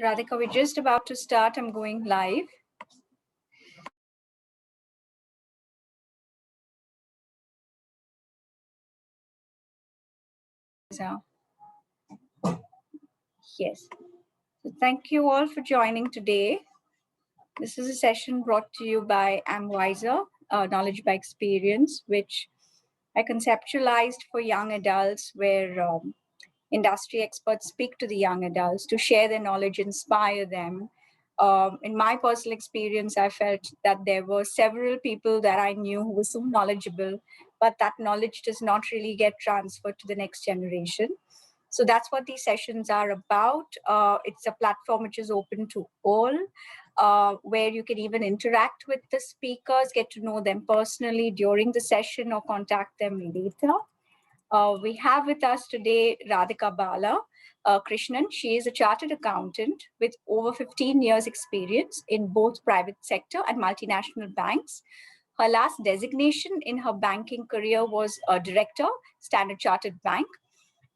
Radhika, we're just about to start. I'm going live. So, yes. So thank you all for joining today. This is a session brought to you by Amwiser, Knowledge by Experience, which I conceptualized for young adults, where industry experts speak to the young adults to share their knowledge, inspire them. In my personal experience, I felt that there were several people that I knew who were so knowledgeable, but that knowledge does not really get transferred to the next generation. So that's what these sessions are about. It's a platform which is open to all, where you can even interact with the speakers, get to know them personally during the session or contact them later. We have with us today Radhika Bala Krishnan. She is a chartered accountant with over 15 years experience in both private sector and multinational banks. Her last designation in her banking career was a director, Standard Chartered Bank.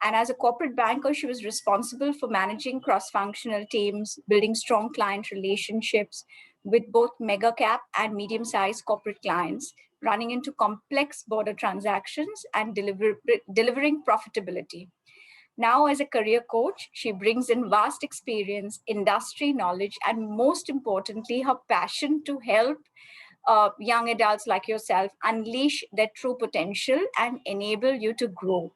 And as a corporate banker, she was responsible for managing cross-functional teams, building strong client relationships with both mega cap and medium-sized corporate clients, running into complex border transactions and delivering profitability. Now, as a career coach, she brings in vast experience, industry knowledge, and most importantly, her passion to help young adults like yourself unleash their true potential and enable you to grow.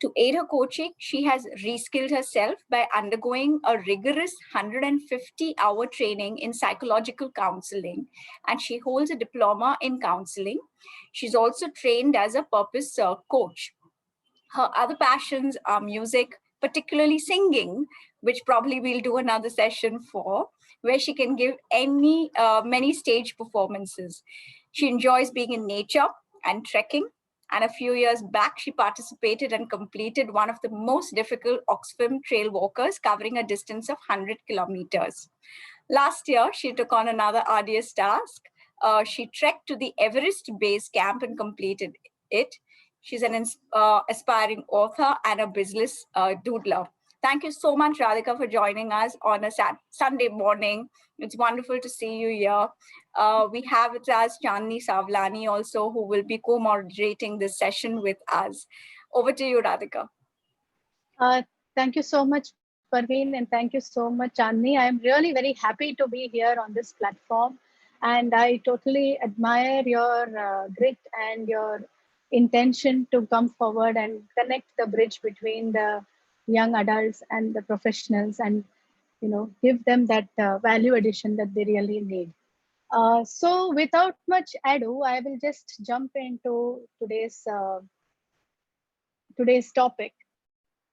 To aid her coaching, she has reskilled herself by undergoing a rigorous 150-hour training in psychological counseling, and she holds a diploma in counseling. She's also trained as a purpose coach. Her other passions are music, particularly singing, which probably we'll do another session for, where she can give many stage performances. She enjoys being in nature and trekking. And a few years back, she participated and completed one of the most difficult Oxfam trail walkers, covering a distance of 100 kilometers. Last year, she took on another arduous task. She trekked to the Everest Base Camp and completed it. She's an aspiring author and a business doodler. Thank you so much, Radhika, for joining us on a Sunday morning. It's wonderful to see you here. We have with us Chandni Savlani also, who will be co-moderating this session with us. Over to you, Radhika. Thank you so much, Parveen, and thank you so much, Chandni. I am really very happy to be here on this platform, and I totally admire your grit and your intention to come forward and connect the bridge between the young adults and the professionals, and give them that value addition that they really need. So, without much ado, I will just jump into today's topic,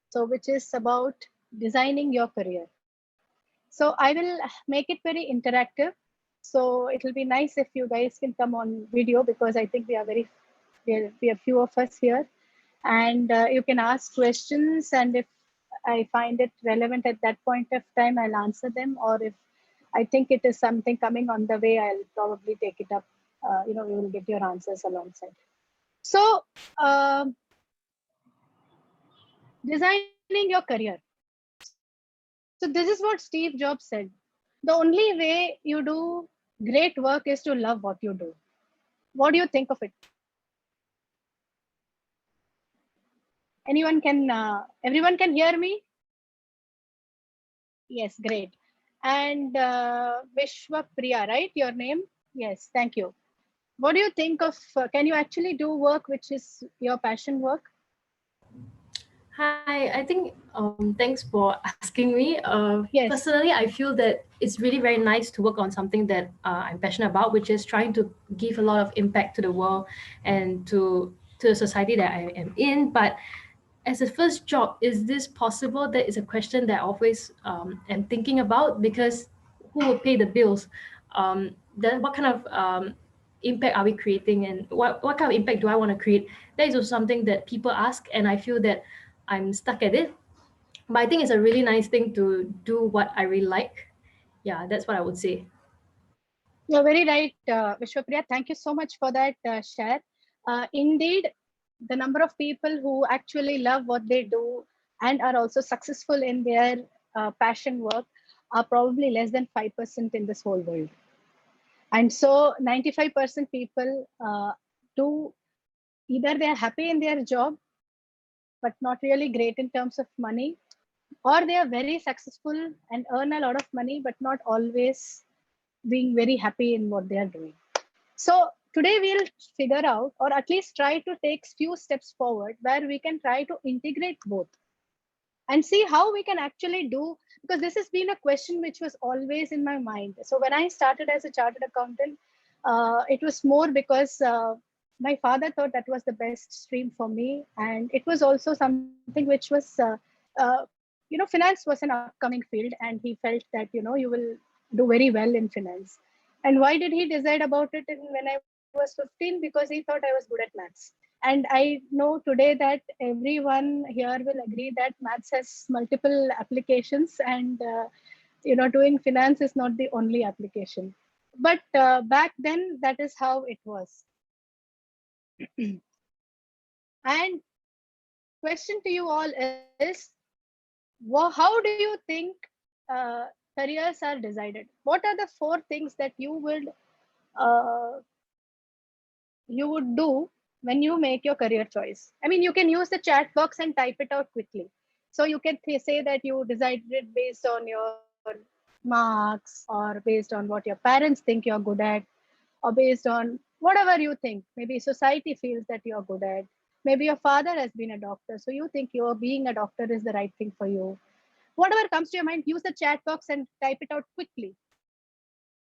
so which is about designing your career. So I will make it very interactive. So it will be nice if you guys can come on video, because I think we are few of us here, and you can ask questions, and if I find it relevant at that point of time, I'll answer them, or if I think it is something coming on the way, I'll probably take it up. We will get your answers alongside. So designing your career. So this is what Steve Jobs said. The only way you do great work is to love what you do. What do you think of it? Everyone can hear me? Yes, great. And Vishwa Priya, right? Your name? Yes, thank you. What do you think of, can you actually do work which is your passion work? Hi, I think thanks for asking me. Yes. Personally, I feel that it's really very nice to work on something that I'm passionate about, which is trying to give a lot of impact to the world and to the society that I am in. But as a first job, is this possible? That is a question that I always am thinking about, because who will pay the bills? Then what kind of impact are we creating, and what kind of impact do I want to create? That is also something that people ask, and I feel that I'm stuck at it. But I think it's a really nice thing to do what I really like. Yeah, that's what I would say. You're very right, Vishwapriya. Thank you so much for that share. Indeed, the number of people who actually love what they do and are also successful in their passion work are probably less than 5% in this whole world. And so 95% people do either they are happy in their job, but not really great in terms of money, or they are very successful and earn a lot of money, but not always being very happy in what they are doing. So today we'll figure out, or at least try to take few steps forward where we can try to integrate both and see how we can actually do, because this has been a question which was always in my mind. So when I started as a chartered accountant, it was more because my father thought that was the best stream for me, and it was also something which was uh, finance was an upcoming field, and he felt that you will do very well in finance. And why did he decide about it when I was 15? Because he thought I was good at maths. And I know today that everyone here will agree that maths has multiple applications, and doing finance is not the only application. But back then, that is how it was. And question to you all is, how do you think uh, careers are decided? What are the 4 things that uh, you would do when you make your career choice? I mean, you can use the chat box and type it out quickly. So you can say that you decided based on your marks, or based on what your parents think you're good at, or based on whatever you think. Maybe society feels that you're good at. Maybe your father has been a doctor, so you think you're being a doctor is the right thing for you. Whatever comes to your mind, use the chat box and type it out quickly.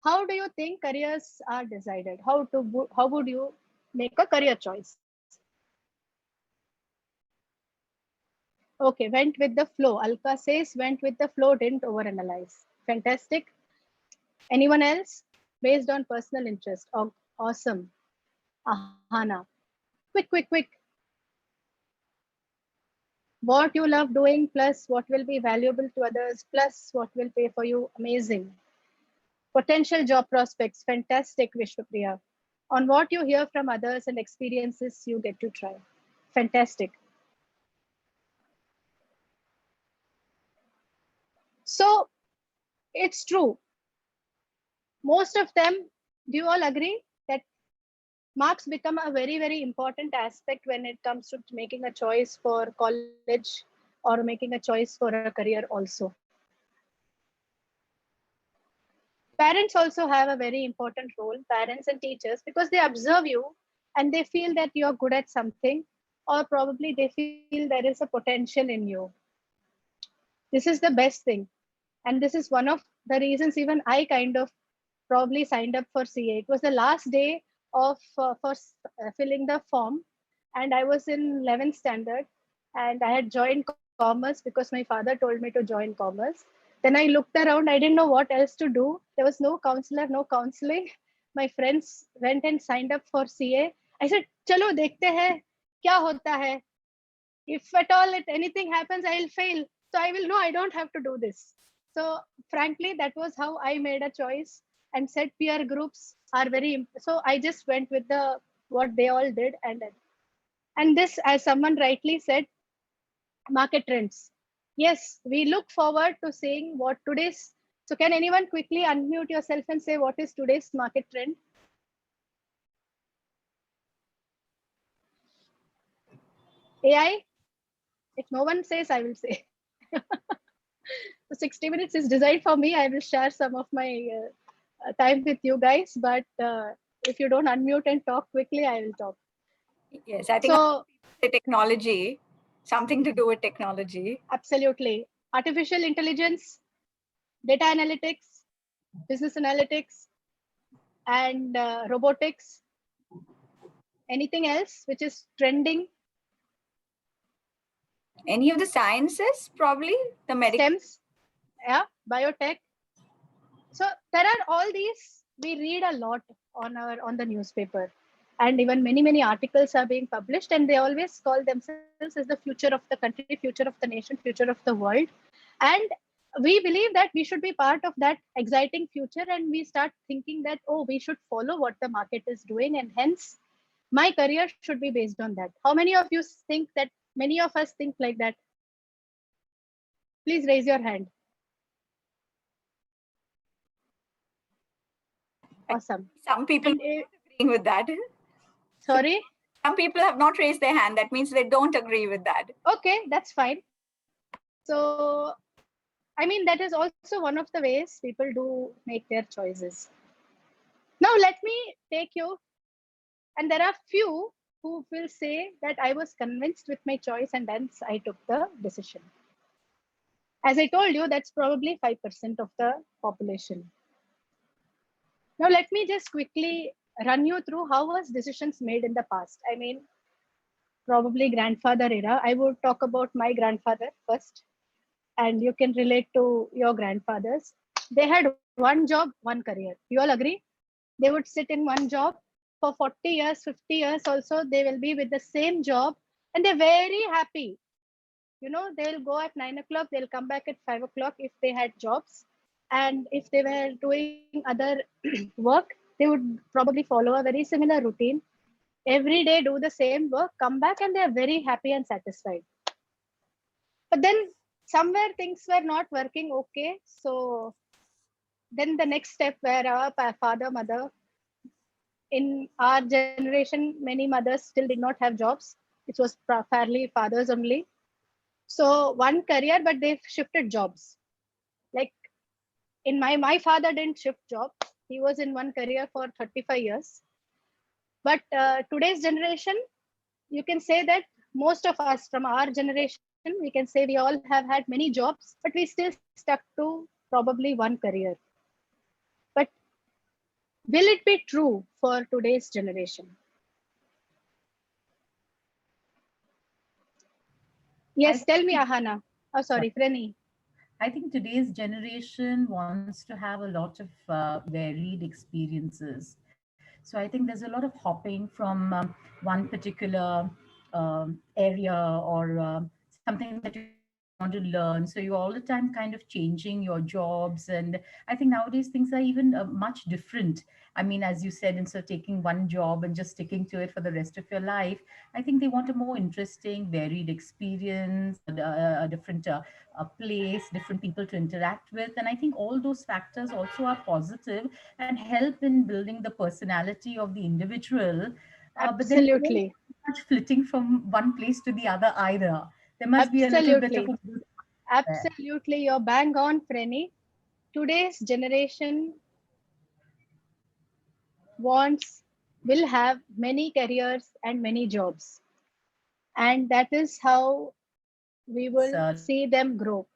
How do you think careers are decided? How would you make a career choice? Okay, went with the flow. Alka says went with the flow, didn't overanalyze. Fantastic. Anyone else? Based on personal interest. Oh, awesome. Ahana. Quick. What you love doing plus what will be valuable to others plus what will pay for you. Amazing. Potential job prospects. Fantastic, Vishwapriya. On what you hear from others and experiences you get to try. Fantastic. So it's true. Most of them, do you all agree that marks become a very important aspect when it comes to making a choice for college or making a choice for a career also? Parents also have a very important role, parents and teachers, because they observe you and they feel that you're good at something, or probably they feel there is a potential in you. This is the best thing. And this is one of the reasons even I kind of probably signed up for CA. It was the last day of filling the form, and I was in 11th standard, and I had joined commerce because my father told me to join commerce. Then I looked around, I didn't know what else to do. There was no counselor, no counseling. My friends went and signed up for CA. I said, "Chalo, dekhte hai, kya hota hai? If at all anything happens, I'll fail. So I will know I don't have to do this." So frankly, that was how I made a choice. And said peer groups are so I just went with the what they all did. And this, as someone rightly said, market trends. Yes, we look forward to seeing what today's. So can anyone quickly unmute yourself and say what is today's market trend? AI? If no one says, I will say. So 60 minutes is designed for me. I will share some of my time with you guys, but if you don't unmute and talk quickly, I will talk. Yes, I think the technology, something to do with technology. Absolutely. Artificial intelligence, data analytics, business analytics, and robotics. Anything else which is trending? Any of the sciences, probably the medical. STEMs, yeah, biotech. So there are all these. We read a lot on the newspaper, and even many articles are being published, and they always call themselves as the future of the country, future of the nation, future of the world. And we believe that we should be part of that exciting future, and we start thinking that, oh, we should follow what the market is doing, and hence my career should be based on that. How many of you think that? Many of us think like that. Please raise your hand. Awesome. Some people And, are not agreeing with that. sorry? Some people have not raised their hand. That means they don't agree with that. Okay, that's fine. So, I mean, that is also one of the ways people do make their choices. Now, let me take you, and there are few who will say that I was convinced with my choice and hence I took the decision. As I told you, that's probably 5% of the population. Now, let me just quickly run you through how was decisions made in the past. I mean, probably grandfather era. I would talk about my grandfather first, and you can relate to your grandfathers. They had one job, one career. You all agree? They would sit in one job for 40 years, 50 years also. They will be with the same job and they're very happy. You know, they'll go at 9 o'clock, they'll come back at 5 o'clock if they had jobs. And if they were doing other work, they would probably follow a very similar routine. Every day do the same work, come back, and they're very happy and satisfied. But then somewhere things were not working okay. So then the next step where our father, mother, in our generation, many mothers still did not have jobs. It was fairly fathers only. So one career, but they shifted jobs. Like in my father didn't shift job. He was in one career for 35 years. But today's generation, you can say that most of us from our generation, we can say we all have had many jobs, but we still stuck to probably one career. But will it be true for today's generation? Yes, tell me, Ahana. Oh, sorry, Freni. I think today's generation wants to have a lot of varied experiences. So I think there's a lot of hopping from one particular area or something that you want to learn. So you're all the time kind of changing your jobs. And I think nowadays things are even much different. I mean, as you said, instead of taking one job and just sticking to it for the rest of your life, I think they want a more interesting, varied experience, a different place, different people to interact with. And I think all those factors also are positive and help in building the personality of the individual. But then they don't Absolutely. much flitting from one place to the other either. There must be a little bit of Absolutely. a balance there. Absolutely. You're bang on, Freni. Today's generation wants, will have many careers and many jobs. And that is how we will Yes, see them grow.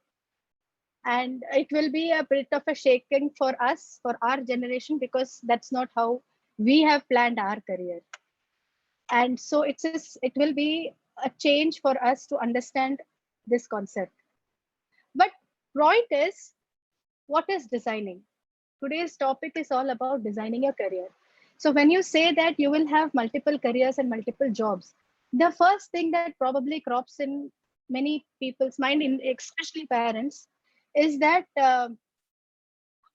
And it will be a bit of a shaking for us, for our generation, because that's not how we have planned our career. And so it will be a change for us to understand this concept. But point is, what is designing? Today's topic is all about designing your career. So when you say that you will have multiple careers and multiple jobs, the first thing that probably crops in many people's mind, in especially parents, is that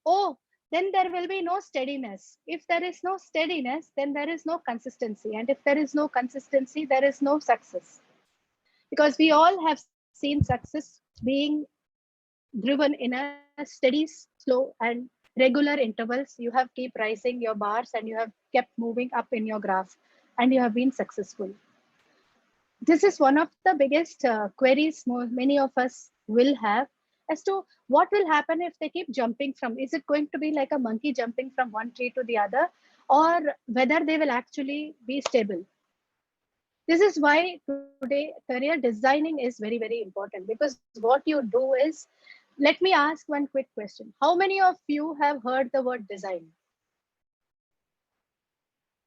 oh, then there will be no steadiness. If there is no steadiness, then there is no consistency, and if there is no consistency, there is no success. Because we all have seen success being driven in a steady, slow, and regular intervals. You have keep rising your bars and you have kept moving up in your graph, and you have been successful. This is one of the biggest queries many of us will have, as to what will happen if they keep jumping from, is it going to be like a monkey jumping from one tree to the other, or whether they will actually be stable. This is why today career designing is very, very important, because what you do is, let me ask one quick question. How many of you have heard the word design?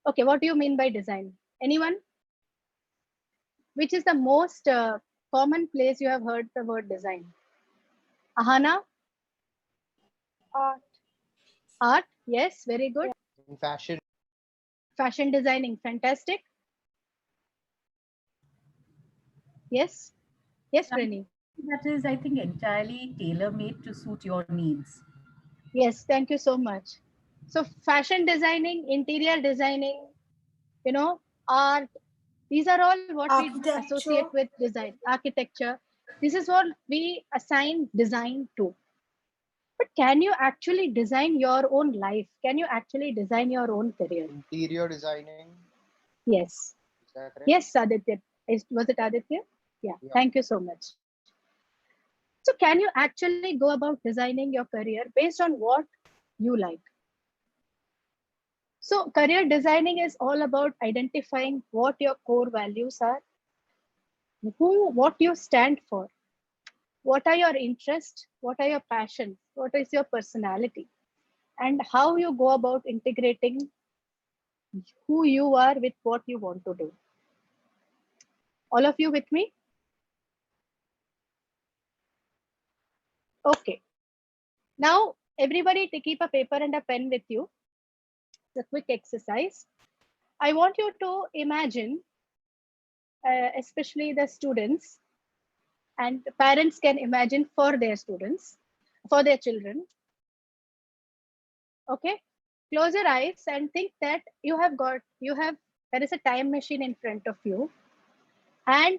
Okay, what do you mean by design? Anyone? Which is the most common place you have heard the word design? Ahana? Art. Art? Yes, very good. In fashion. Fashion designing, fantastic. Yes, yes, Prani. That is, I think, entirely tailor made to suit your needs. Yes, thank you so much. So fashion designing, interior designing, art, these are all what we associate Architecture. with design, architecture. This is what we assign design to. But can you actually design your own life? Can you actually design your own career? Interior designing. Yes. Is that correct? Yes, Aditya. Was it Aditya? Yeah. Yeah. Thank you so much. So can you actually go about designing your career based on what you like? So career designing is all about identifying what your core values are, what you stand for, what are your interests, what are your passions, what is your personality, and how you go about integrating who you are with what you want to do. All of you with me? Okay. Now, everybody to keep a paper and a pen with you. It's a quick exercise. I want you to imagine, especially the students, and parents can imagine for their students, for their children. Okay. Close your eyes and think that there is a time machine in front of you, and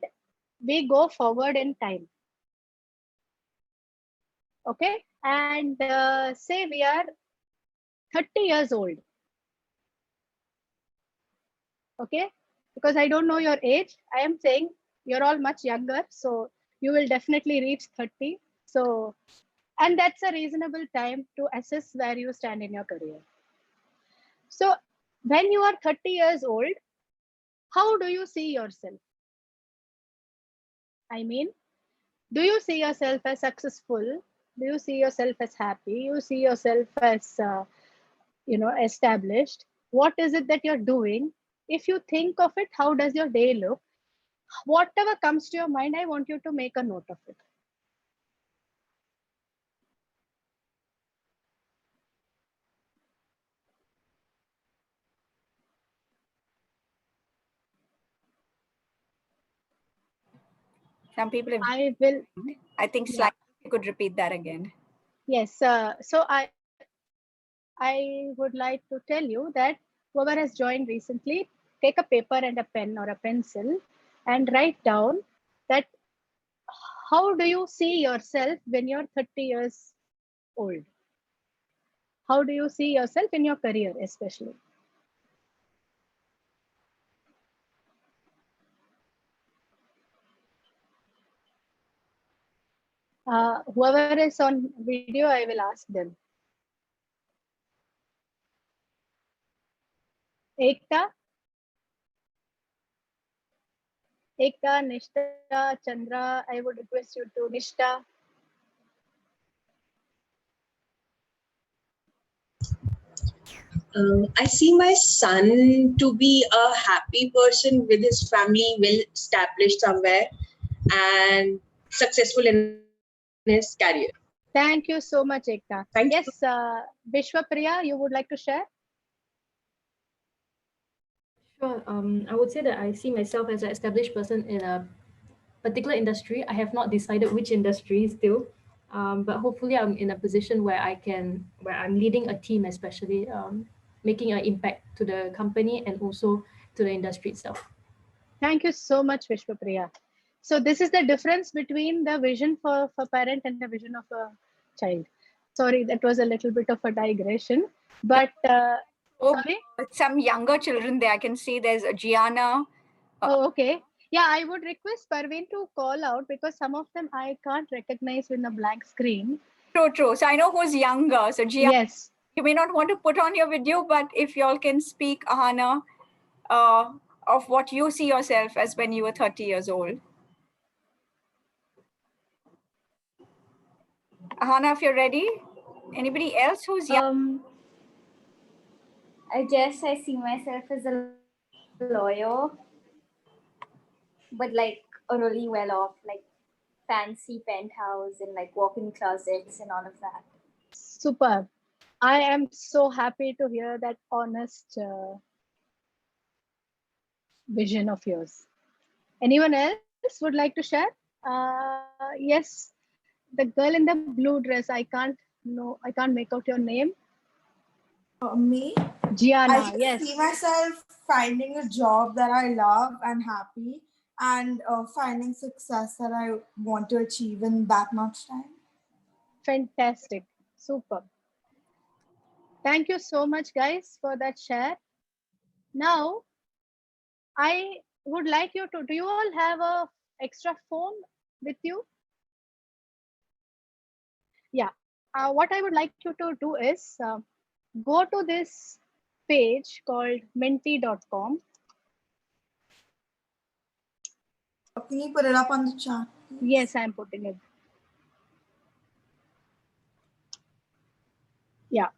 we go forward in time. Okay. And say we are 30 years old. Okay. Because I don't know your age. I am saying you're all much younger. So you will definitely reach 30. So, and that's a reasonable time to assess where you stand in your career. So when you are 30 years old, how do you see yourself? I mean, do you see yourself as successful? Do you see yourself as happy? You see yourself as established? What is it that you're doing? If you think of it, how does your day look? Whatever comes to your mind, I want you to make a note of it. Some people have, I will. I think, Yeah. slightly you could repeat that again. Yes. So I would like to tell you that whoever has joined recently, take a paper and a pen or a pencil and write down that how do you see yourself when you're 30 years old? How do you see yourself in your career, especially? Whoever is on video, I will ask them. Ekta, Nishta, Chandra, I would request you to Nishta. I see my son to be a happy person with his family, well established somewhere, and successful in his career. Thank you so much, Ekta. Thank you. Yes, Vishwapriya, you would like to share? Sure. I would say that I see myself as an established person in a particular industry. I have not decided which industry still, but hopefully I'm in a position where where I'm leading a team, especially making an impact to the company and also to the industry itself. Thank you so much, Vishwapriya. So this is the difference between the vision for parent and the vision of a child. Sorry, that was a little bit of a digression, but sorry. Some younger children there, I can see there's a Gianna. Oh, okay. Yeah, I would request Parveen to call out because some of them I can't recognize in a blank screen. True. So I know who's younger. So Gianna, Yes. you may not want to put on your video, but if y'all can speak, Ahana, of what you see yourself as when you were 30 years old. Ahana, if you're ready. Anybody else who's young? I guess I see myself as a lawyer, but like a really well off, like fancy penthouse and like walk-in closets and all of that. Super. I am so happy to hear that honest vision of yours. Anyone else would like to share? Yes, the girl in the blue dress. I can't make out your name. Me? Gianna, I yes. see myself finding a job that I love and happy, and finding success that I want to achieve in that much time. Fantastic. Super. Thank you so much, guys, for that share. Now, I would like you to, do you all have a extra phone with you? Yeah. What I would like you to do is go to this page called menti.com. Can you put it up on the chat, please? Yes, I'm putting it. Yeah.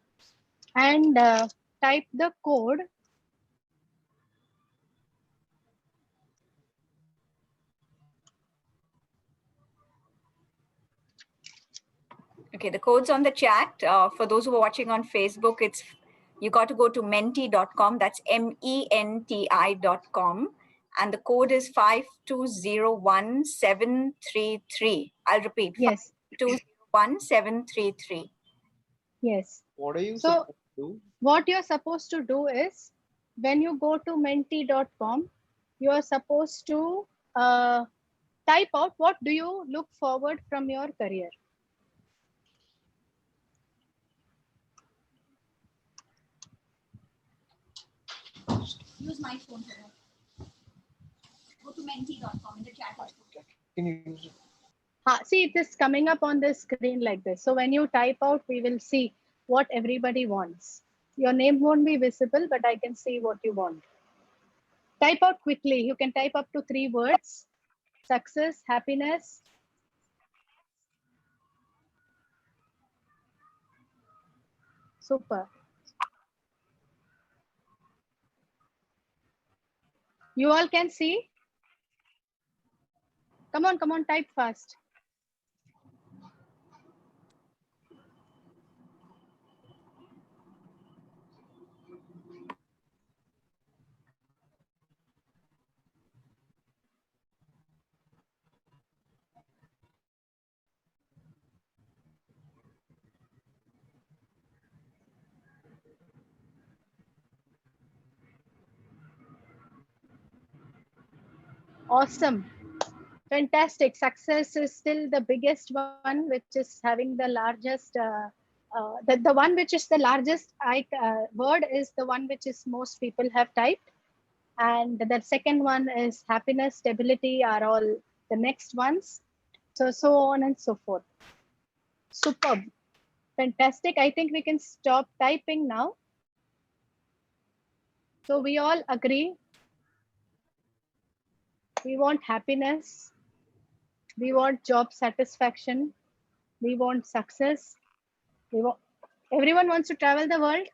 And type the code. Okay, the code's on the chat. For those who are watching on Facebook, it's you got to go to menti.com. That's menti.com. And the code is 5201733. I'll repeat. Yes. 5201733. Yes. What are you So supposed to do? what you're supposed to do is when you go to menti.com, you're supposed to type out what do you look forward from your career. Use my phone for that. Go to menti.com in the chat. Can you use it? See, it is coming up on the screen like this. So when you type out, we will see what everybody wants. Your name won't be visible, but I can see what you want. Type out quickly. You can type up to 3 words: success, happiness. Super. You all can see? Come on, type fast. Awesome. Fantastic. Success is still the biggest one, which is having the largest, the one which is the largest word is the one which is most people have typed. And the second one is happiness, stability are all the next ones. So on and so forth. Superb. Fantastic. I think we can stop typing now. So we all agree. We want happiness. We want job satisfaction. We want success. Everyone wants to travel the world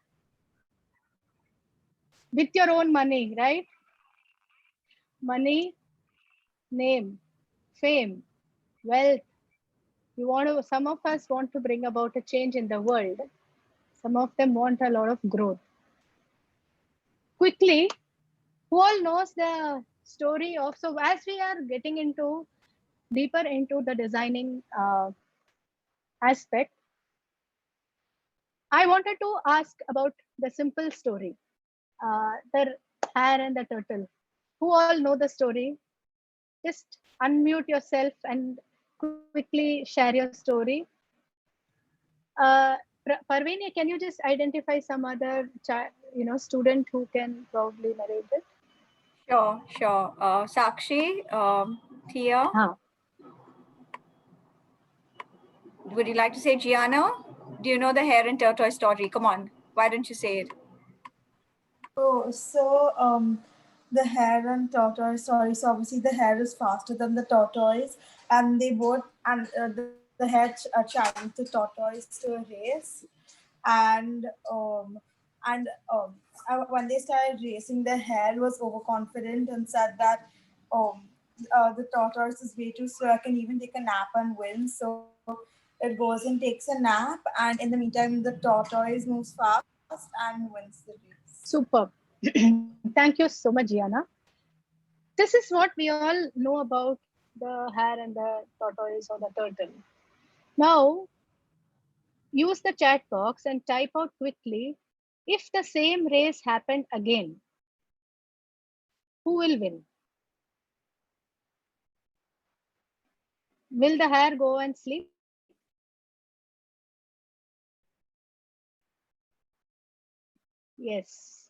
with your own money, right? Money, name, fame, wealth. Some of us want to bring about a change in the world. Some of them want a lot of growth. Quickly, who all knows the story of, so as we are getting deeper into the designing aspect, I wanted to ask about the simple story, the hare and the turtle. Who all know the story? Just unmute yourself and quickly share your story. Parveen, can you just identify some other student who can probably narrate it? Sure. Sakshi, Thea. Would you like to say Gianna? Do you know the hare and tortoise story? Come on, why don't you say it? Oh, so the hare and tortoise. Sorry, so obviously the hare is faster than the tortoise, and they both the hare challenged the tortoise to a race, and when they started racing, the hare was overconfident and said that the tortoise is way too slow. I can even take a nap and win. So it goes and takes a nap, and in the meantime, the tortoise moves fast and wins the race. Superb. Thank you so much, Gianna. This is what we all know about the hare and the tortoise or the turtle. Now, use the chat box and type out quickly, if the same race happened again, who will win? Will the hare go and sleep? Yes.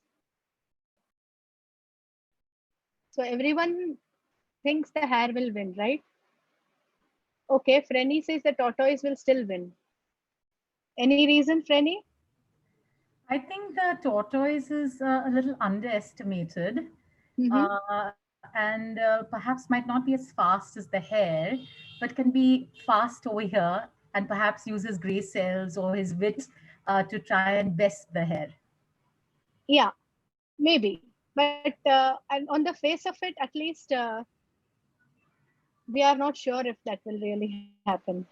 So everyone thinks the hare will win, right? Okay, Frenny says the tortoise will still win. Any reason, Frenny? I think the tortoise is a little underestimated. Mm-hmm. And perhaps might not be as fast as the hare, but can be fast over here and perhaps uses gray cells or his wit to try and best the hare. Yeah, maybe. But and on the face of it, at least we are not sure if that will really happen.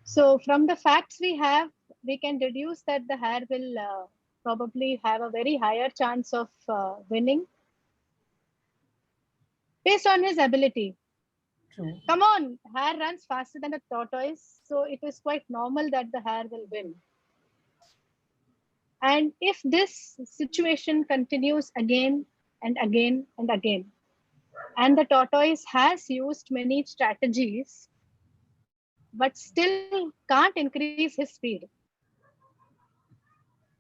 So from the facts we have, we can deduce that the hare will probably have a very higher chance of winning based on his ability. True. Come on, hare runs faster than a tortoise, so it is quite normal that the hare will win. And if this situation continues again and again and again, and the tortoise has used many strategies, but still can't increase his speed.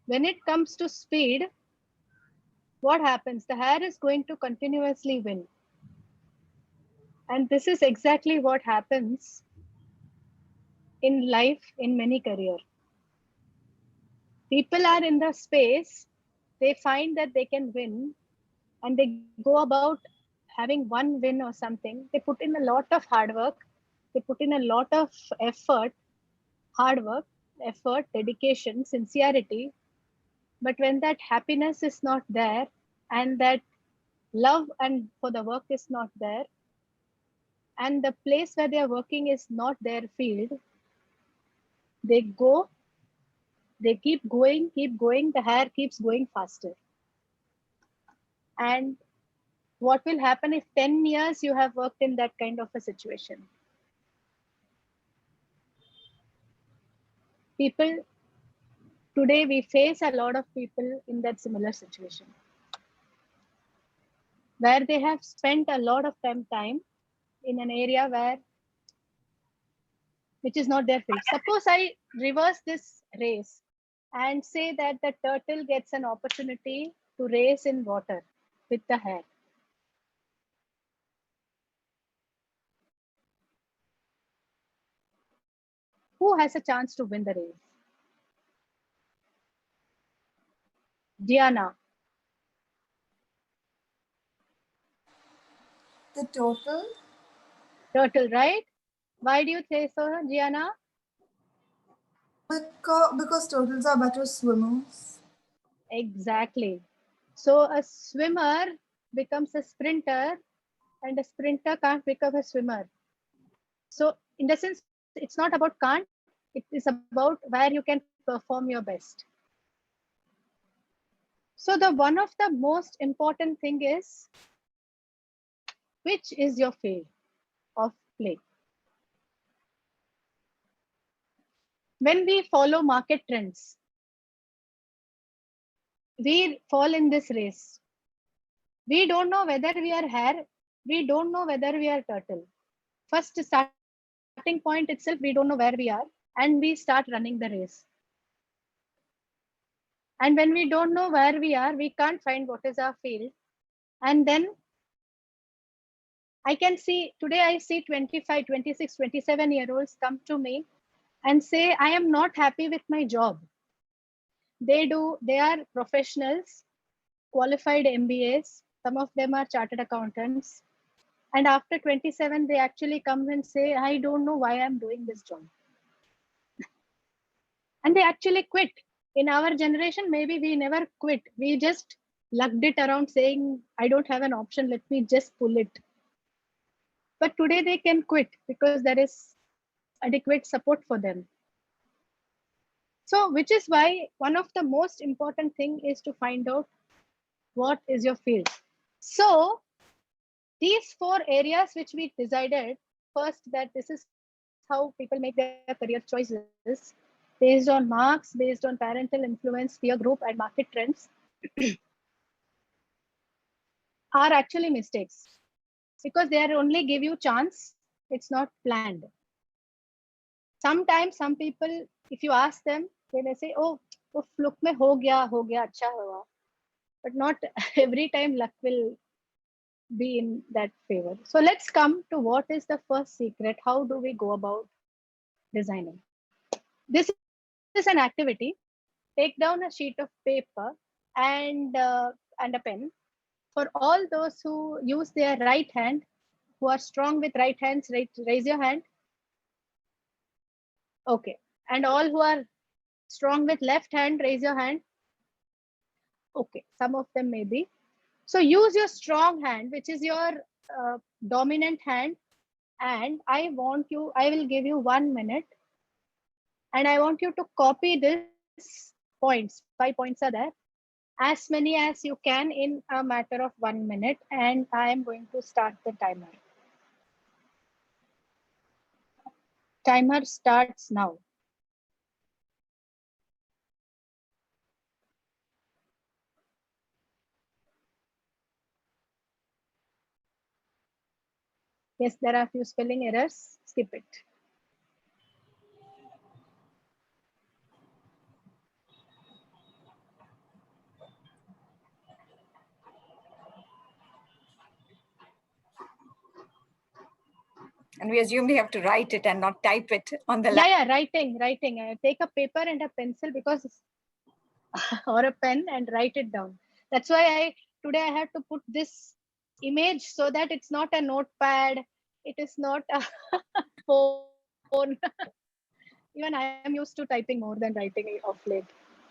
When it comes to speed, what happens? The hare is going to continuously win. And this is exactly what happens in life in many careers. People are in the space, they find that they can win, and they go about having one win or something. They put in a lot of hard work, they put in a lot of effort, hard work, effort, dedication, sincerity. But when that happiness is not there, and that love and for the work is not there, and the place where they are working is not their field, they go, they keep going, the hare keeps going faster. And what will happen if 10 years you have worked in that kind of a situation? People, today we face a lot of people in that similar situation where they have spent a lot of time in an area where which is not their field. Suppose I reverse this race and say that the turtle gets an opportunity to race in water with the hare. Who has a chance to win the race? Diana. The total? Turtle, right? Why do you say so, Gianna? Because turtles are better swimmers. Exactly. So a swimmer becomes a sprinter, and a sprinter can't become a swimmer. So in the sense, it's not about can't, it is about where you can perform your best. So the one of the most important thing is, which is your field of play? When we follow market trends, we fall in this race. We don't know whether we are hare, we don't know whether we are turtle. First starting point itself, we don't know where we are, and we start running the race. And when we don't know where we are, we can't find what is our field. And then I can see, today I see 25, 26, 27-year-olds come to me and say, I am not happy with my job. They are professionals, qualified MBAs, some of them are chartered accountants. And after 27, they actually come and say, I don't know why I'm doing this job. And they actually quit. In our generation, maybe we never quit. We just lugged it around saying, I don't have an option, let me just pull it. But today they can quit because there is adequate support for them. So, which is why one of the most important thing is to find out what is your field. So, these 4 areas which we decided, first that this is how people make their career choices based on marks, based on parental influence, peer group, and market trends are actually mistakes because they are only give you chance, it's not planned. Sometimes some people, if you ask them, they may say, oh, वो fluke में हो गया अच्छा हुआ, but not every time luck will be in that favor. So let's come to what is the first secret. How do we go about designing? This is an activity. Take down a sheet of paper and a pen. For all those who use their right hand, who are strong with right hands, raise your hand. Okay. And all who are strong with left hand, raise your hand. Okay. Some of them may be. So use your strong hand, which is your dominant hand. And I will give you 1 minute. And I want you to copy this points. 5 points are there. As many as you can in a matter of 1 minute. And I am going to start the timer. Timer starts now. Yes, there are a few spelling errors. Skip it. And we assume we have to write it and not type it on the Yeah, writing. Take a paper and a pencil because or a pen and write it down. That's why today I had to put this image so that it's not a notepad. It is not a phone. Even I am used to typing more than writing of late.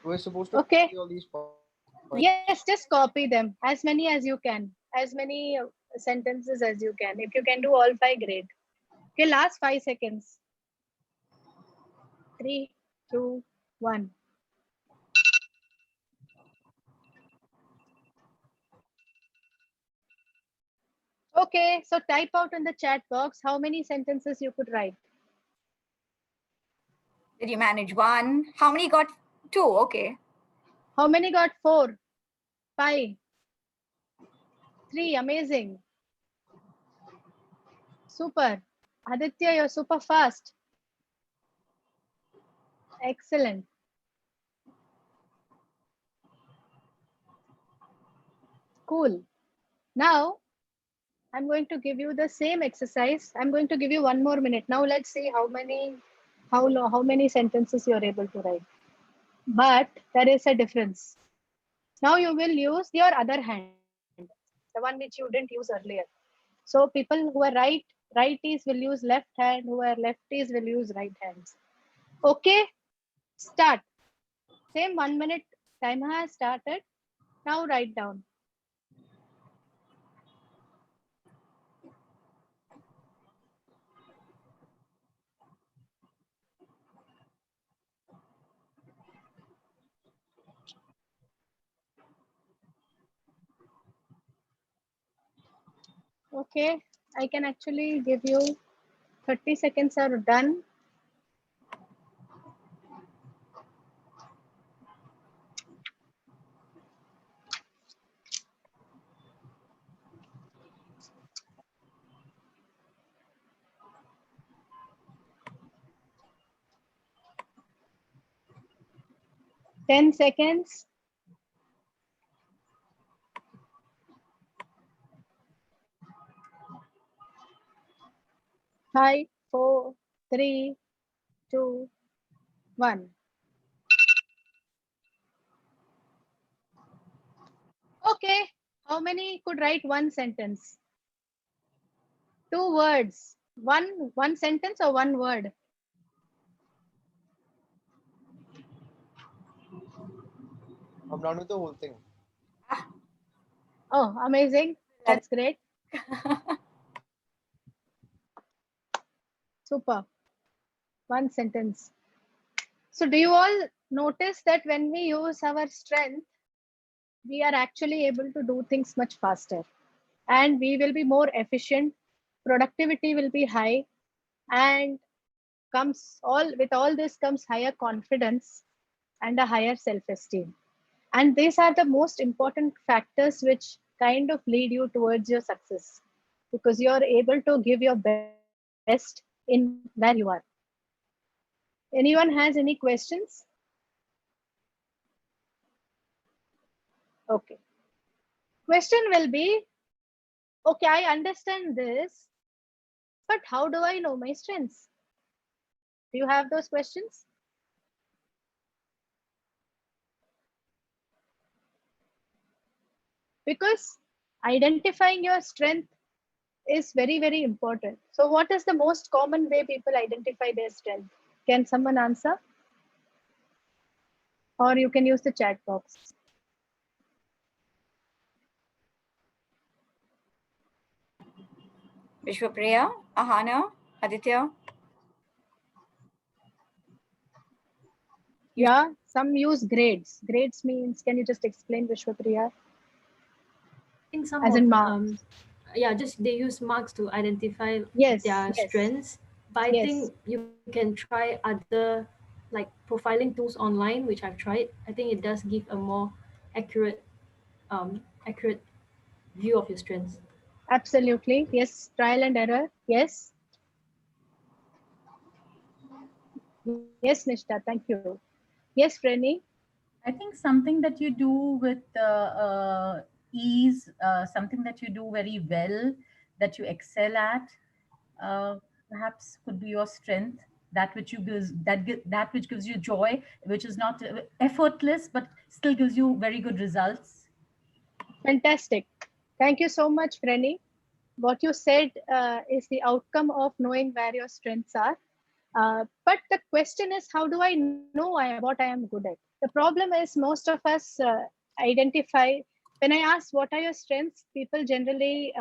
We're supposed to Okay. copy all these points. Yes, just copy them as many as you can, as many sentences as you can. If you can do all 5, great. Okay, last 5 seconds. 3, 2, 1. Okay, so type out in the chat box how many sentences you could write. Did you manage 1? How many got 2? Okay. How many got 4, 5, 3? Amazing. Super. Aditya, you're super fast. Excellent. Cool. Now, I'm going to give you the same exercise. I'm going to give you 1 more minute. Now let's see how many sentences you're able to write. But there is a difference. Now you will use your other hand, the one which you didn't use earlier. So people who are righties will use left hand, who are lefties will use right hands. Okay, start. Same 1 minute timer has started. Now write down. Okay, I can actually give you 30 seconds are done. Ten seconds. 5, 4, 3, 2, 1. Okay, how many could write one sentence? 2 words. One sentence or 1 word? I'm done with the whole thing. Oh, amazing. That's great. Super. 1 sentence. So do you all notice that when we use our strength, we are actually able to do things much faster and we will be more efficient, productivity will be high, and with all this comes higher confidence and a higher self-esteem. And these are the most important factors which kind of lead you towards your success, because you're able to give your best in where you are. Anyone has any questions? Okay. Question will be, okay, I understand this, but how do I know my strengths? Do you have those questions? Because identifying your strength is very, very important. So what is the most common way people identify their strength? Can someone answer? Or you can use the chat box. Vishwapriya, Ahana, Aditya. Yeah, some use grades. Grades means, can you just explain, Vishwapriya? I think some As of in marks. yeah, just they use marks to identify Yes, their yes, strengths. But I yes. think you can try other like profiling tools online, which I've tried. I think it does give a more accurate accurate view of your strengths. Absolutely. Yes, trial and error. Yes. Yes, Nishta, thank you. Yes, Frenny. I think something that you do with ease, something that you do very well, that you excel at, perhaps could be your strength. That which you gives that which gives you joy, which is not effortless, but still gives you very good results. Fantastic. Thank you so much, Frenny. What you said is the outcome of knowing where your strengths are. But the question is, how do I know what I am good at? The problem is most of us identify, when I ask what are your strengths, people generally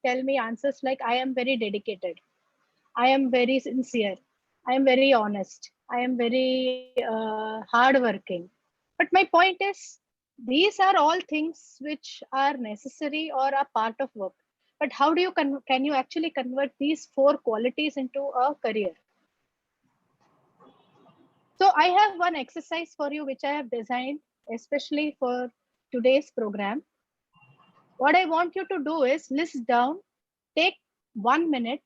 tell me answers like, I am very dedicated, I am very sincere, I am very honest, I am very hardworking. But my point is, these are all things which are necessary or are part of work. But how do you can you actually convert these four qualities into a career? So I have one exercise for you, which I have designed especially for today's program. What I want you to do is list down, take 1 minute,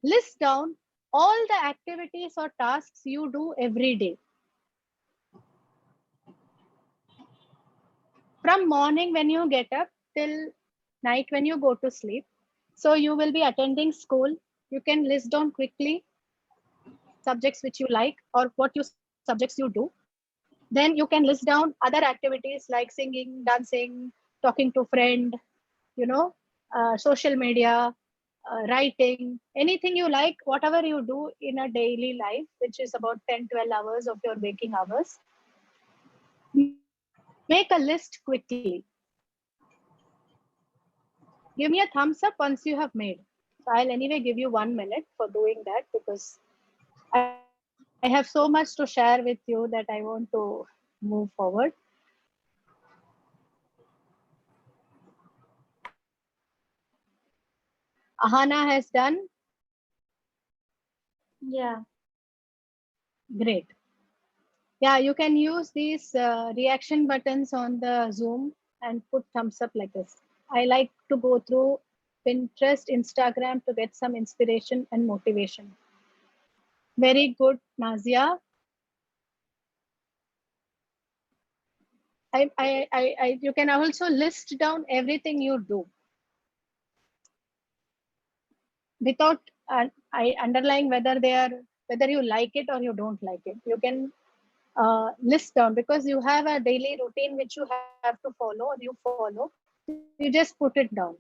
list down all the activities or tasks you do every day. From morning when you get up till night when you go to sleep. So you will be attending school. You can list down quickly subjects which you like or what you subjects you do. Then you can list down other activities like singing, dancing, talking to friend, you know, social media, writing, anything you like, whatever you do in a daily life, which is about 10, 12 hours of your waking hours. Make a list quickly. Give me a thumbs up once you have made. So I'll anyway give you 1 minute for doing that because I have so much to share with you that I want to move forward. Ahana has done Yeah. great. Yeah, you can use these reaction buttons on the Zoom and put thumbs up like this. I like to go through Pinterest, Instagram to get some inspiration and motivation. Very good, Nazia. You can also list down everything you do without underlying whether you like it or you don't like it. You can list down because you have a daily routine which you have to follow or you follow. You just put it down.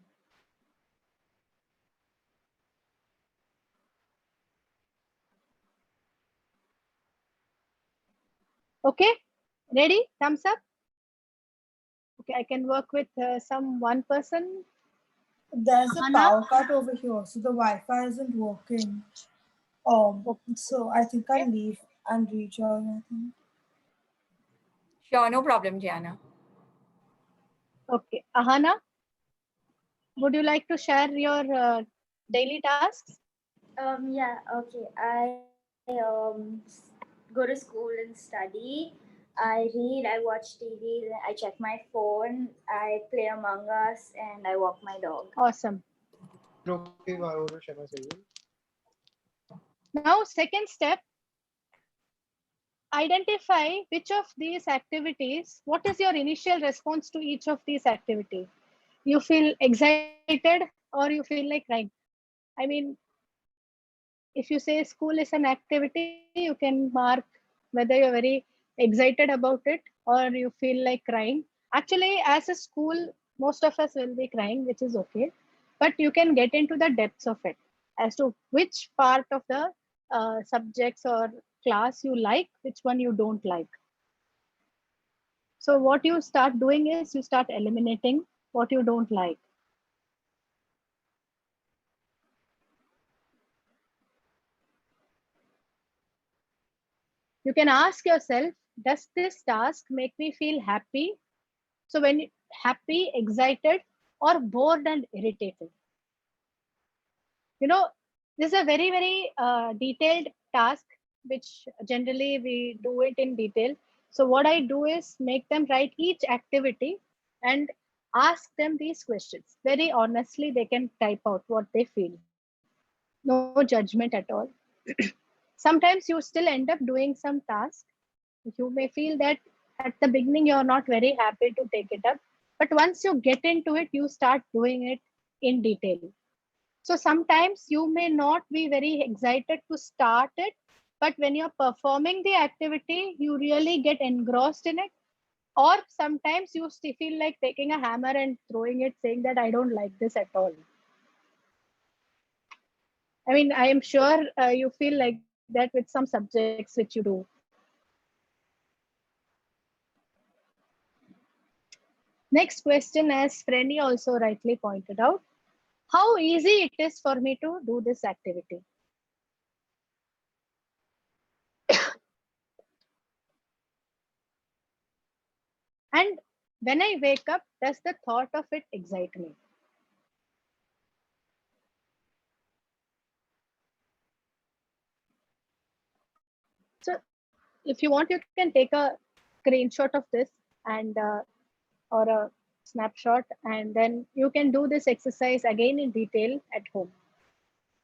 Okay, ready? Thumbs up. Okay, I can work with some one person. There's a Ahana? power cut over here, so the Wi-Fi isn't working. So I think I'll leave and rejoin. I think. Sure, no problem, Gianna. Okay, Ahana, would you like to share your daily tasks? Yeah. Okay. I go to school and study. I read. I watch TV. I check my phone. I play Among Us, and I walk my dog. Awesome. Okay, I want to share my schedule. Now, second step, identify which of these activities, what is your initial response to each of these activities? You feel excited or you feel like crying? I mean, if you say school is an activity, you can mark whether you're very excited about it or you feel like crying. Actually, as a school, most of us will be crying, which is okay. But you can get into the depths of it as to which part of the subjects or class you like, which one you don't like. So what you start doing is you start eliminating what you don't like. You can ask yourself, does this task make me feel happy? So when happy, excited, or bored and irritated. You know, this is a very, very detailed task, which generally we do it in detail. So what I do is make them write each activity and ask them these questions. Very honestly, they can type out what they feel. No judgment at all. Sometimes you still end up doing some task. You may feel that at the beginning you're not very happy to take it up, but once you get into it, you start doing it in detail. So sometimes you may not be very excited to start it, but when you're performing the activity, you really get engrossed in it. Or sometimes you still feel like taking a hammer and throwing it, saying that I don't like this at all. I mean, I am sure you feel like that with some subjects which you do. Next question, as Frenny also rightly pointed out, how easy it is for me to do this activity. And when I wake up, does the thought of it excite me? So if you want, you can take a screenshot of this and or a snapshot, and then you can do this exercise again in detail at home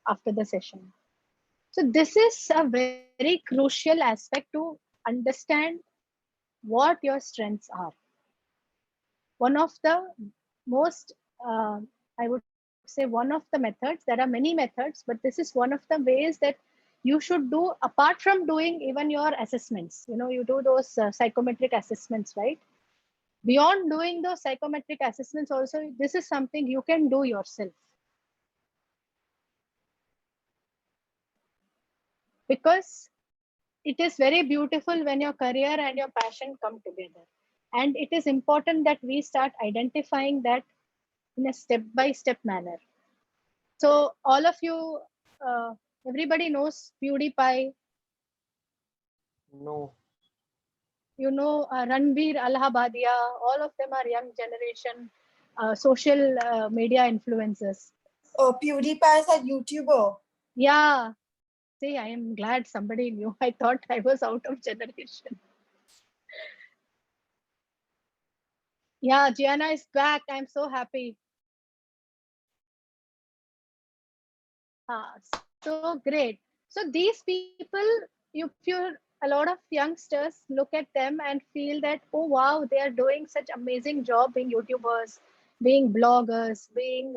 after the session. So this is a very crucial aspect to understand what your strengths are. One of the most, I would say, one of the methods, there are many methods, but this is one of the ways that you should do apart from doing even your assessments. You know, you do those psychometric assessments, right? Beyond doing those psychometric assessments also, this is something you can do yourself. Because it is very beautiful when your career and your passion come together. And it is important that we start identifying that in a step-by-step manner. So all of you, everybody knows PewDiePie. No. You know Ranveer Allahabadia. All of them are young generation social media influencers. Oh, PewDiePie is a YouTuber. Yeah. See, I am glad somebody knew. I thought I was out of generation. Yeah, Gianna is back. I'm so happy. So great. So these people, if you're a lot of youngsters look at them and feel that, oh wow, they are doing such amazing job being YouTubers, being bloggers, being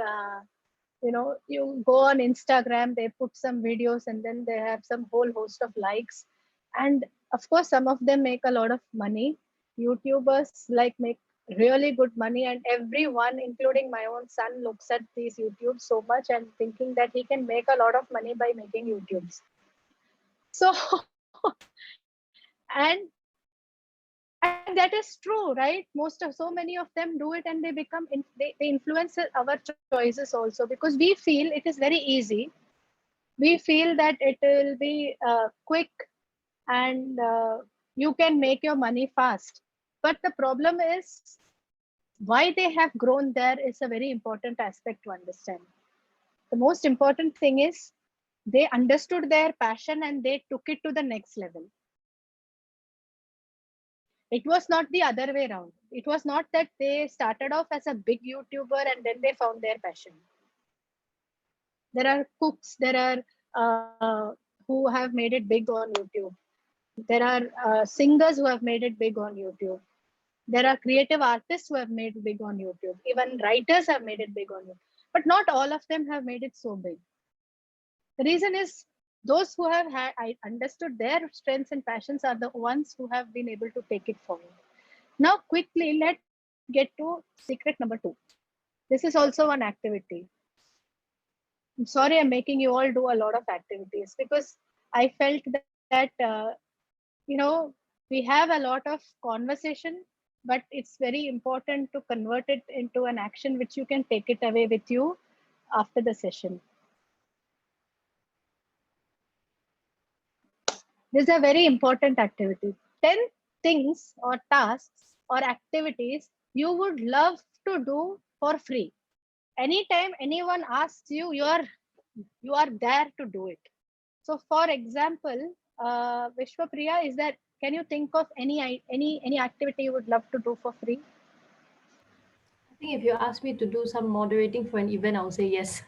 you go on Instagram, they put some videos and then they have some whole host of likes. And of course, some of them make a lot of money. YouTubers like make really good money, and everyone, including my own son, looks at these YouTube so much and thinking that he can make a lot of money by making YouTubes. So, and and that is true, right? So many of them do it and they become they influence our choices also, because we feel it is very easy. We feel that it will be quick and you can make your money fast. But the problem is why they have grown there is a very important aspect to understand. The most important thing is they understood their passion and they took it to the next level. It was not the other way around. It was not that they started off as a big YouTuber and then they found their passion. There are cooks, there are who have made it big on YouTube. There are singers who have made it big on YouTube. There are creative artists who have made it big on YouTube. Even writers have made it big on YouTube. But not all of them have made it so big. The reason is those who have I understood their strengths and passions are the ones who have been able to take it forward. Now, quickly, let's get to secret number 2. This is also one activity. I'm sorry I'm making you all do a lot of activities because I felt that, we have a lot of conversation, but it's very important to convert it into an action which you can take it away with you after the session. This is a very important activity. 10 things or tasks or activities you would love to do for free. Anytime anyone asks you, you are there to do it. So for example, Vishwapriya, can you think of any activity you would love to do for free? I think if you ask me to do some moderating for an event, I would say yes.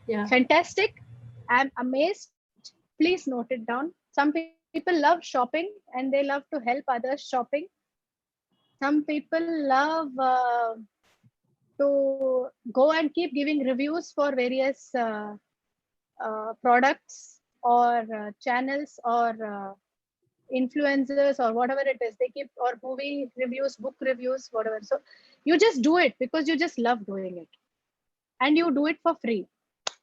Yeah. Fantastic. I'm amazed. Please note it down. Some people love shopping and they love to help others shopping. Some people love to go and keep giving reviews for various products or channels or influencers or whatever it is. They keep, or movie reviews, book reviews, whatever. So you just do it because you just love doing it and you do it for free.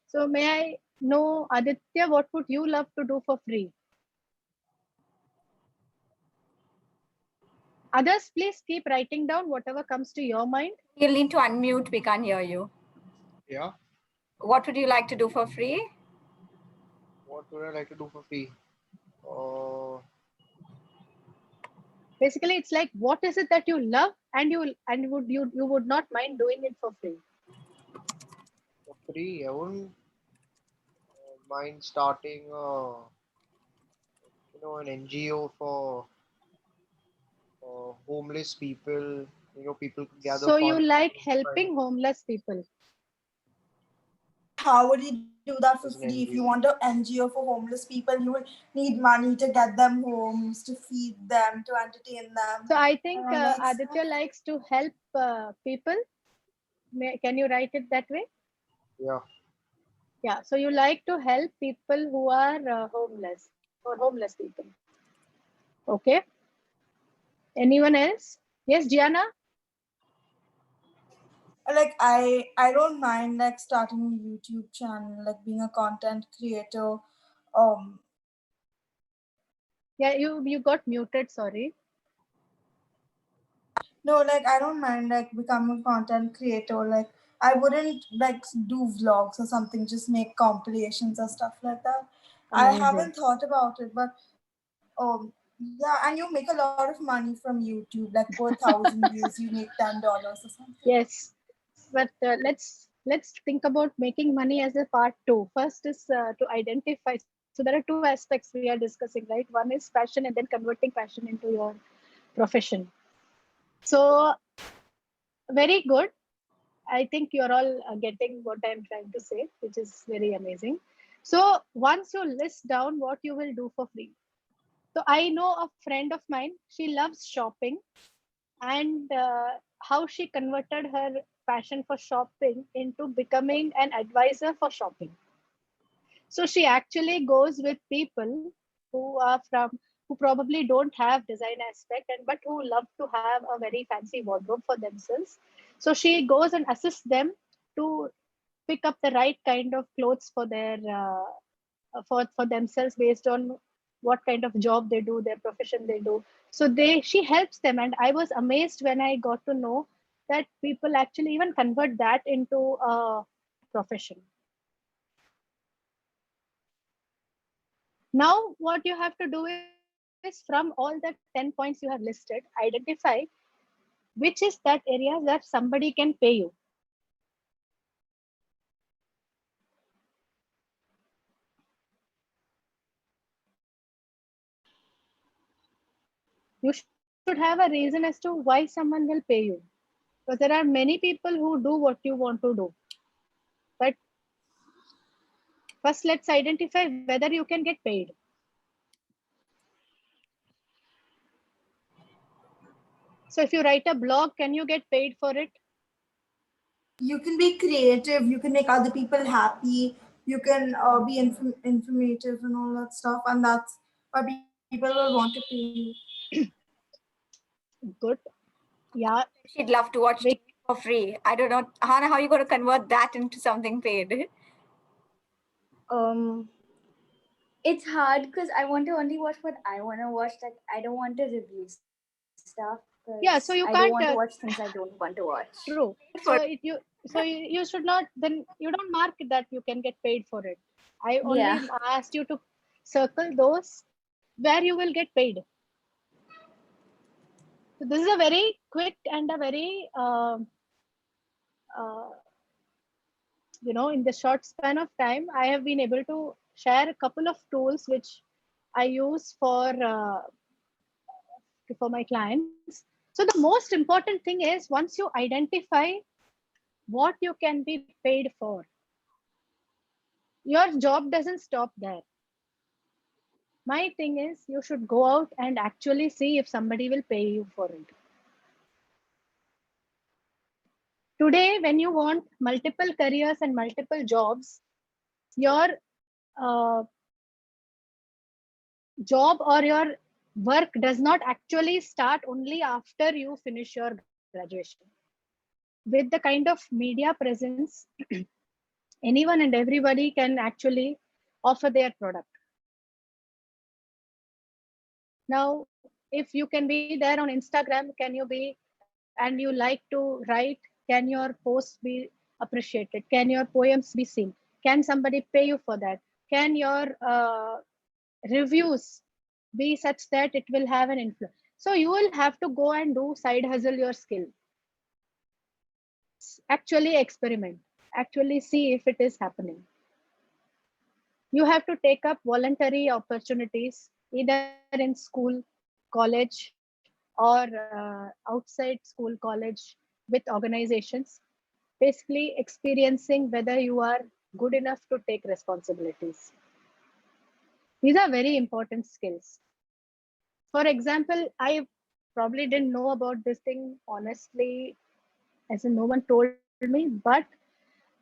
So may I know, Aditya, what would you love to do for free? Others, please keep writing down whatever comes to your mind. You'll need to unmute. We can't hear you. Yeah. What would you like to do for free? What would I like to do for free? Basically, it's like, what is it that you love and you would not mind doing it for free? For free, I wouldn't mind starting, an NGO for homeless people. People could gather. So you funds. like helping homeless people? How would you do that for As an free? If you NGO. want an NGO for homeless people, you would need money to get them homes, to feed them, to entertain them. So I think It's- Aditya likes to help people. Can you write it that way? Yeah. Yeah. So you like to help people who are homeless or homeless people. Okay. Anyone else? Yes, Gianna? Like I don't mind like starting a YouTube channel, like being a content creator. Yeah, you got muted, sorry. No, like I don't mind like becoming a content creator. Like I wouldn't like do vlogs or something, just make compilations or stuff like that. Amazing. I haven't thought about it, but yeah, and you make a lot of money from YouTube. Like per 1,000 views, you make $10 or something. Yes, but let's think about making money as a part 2. First is to identify. So there are 2 aspects we are discussing, right? One is passion and then converting passion into your profession. So very good. I think you're all getting what I'm trying to say, which is very amazing. So once you list down what you will do for free. So I know a friend of mine, she loves shopping, and how she converted her passion for shopping into becoming an advisor for shopping. So she actually goes with people who are who probably don't have design aspect and but who love to have a very fancy wardrobe for themselves. So she goes and assists them to pick up the right kind of clothes for their for themselves based on what kind of job they do, their profession they do. So she helps them, and I was amazed when I got to know that people actually even convert that into a profession. Now what you have to do is, from all the 10 points you have listed, identify which is that area that somebody can pay you. You should have a reason as to why someone will pay you. Because there are many people who do what you want to do. But first, let's identify whether you can get paid. So if you write a blog, can you get paid for it? You can be creative, you can make other people happy, you can be informative and all that stuff, and that's why people will want to pay you. Good. Yeah. She'd love to watch Vic, TV for free. I don't know, Hannah, how are you going to convert that into something paid? It's hard because I want to only watch what I want to watch. Like I don't want to review stuff yeah, because so you I can't don't want to watch things I don't want to watch. true. For So you should not, then you don't mark that you can get paid for it. I only Yeah. asked you to circle those where you will get paid. So this is a very quick and a very uh, in the short span of time, I have been able to share a couple of tools which I use for my clients. So the most important thing is once you identify what you can be paid for, your job doesn't stop there. My thing is you should go out and actually see if somebody will pay you for it. Today, when you want multiple careers and multiple jobs, your uh, job or your work does not actually start only after you finish your graduation. With the kind of media presence, anyone and everybody can actually offer their product. Now, if you can be there on Instagram, can you be, and you like to write, can your posts be appreciated? Can your poems be seen? Can somebody pay you for that? Can your reviews be such that it will have an influence? So you will have to go and do side hustle your skill. Actually experiment, actually see if it is happening. You have to take up voluntary opportunities either in school, college, or outside school, college, with organizations, basically experiencing whether you are good enough to take responsibilities. These are very important skills. For example, I probably didn't know about this thing honestly, as in no one told me, but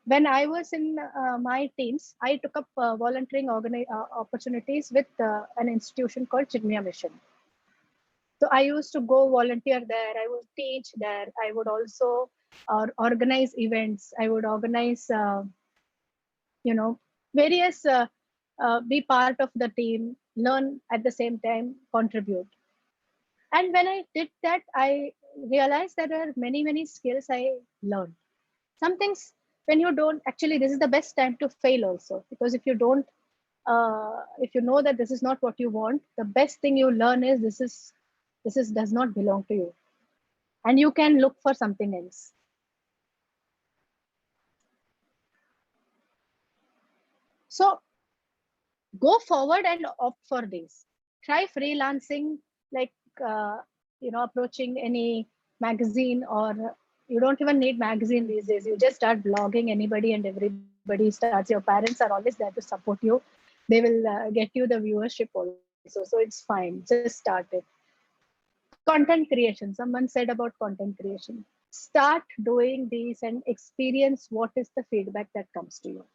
when I was in my teens, I took up volunteering opportunities with an institution called Chinmaya Mission. So I used to go volunteer there. I would teach there. I would also organize events. I would organize, various, be part of the team, learn at the same time, contribute. And when I did that, I realized that there are many, many skills I learned. Some things, when you don't, actually, this is the best time to fail also, because if you don't, if you know that this is not what you want, the best thing you learn is this is does not belong to you, and you can look for something else. So go forward and opt for these. Try freelancing, like approaching any magazine, or you don't even need magazine these days. You just start blogging. Anybody and everybody starts. Your parents are always there to support you. They will get you the viewership also, so it's fine. Just start it. Content creation. Someone said about content creation. Start doing these and experience what is the feedback that comes to you.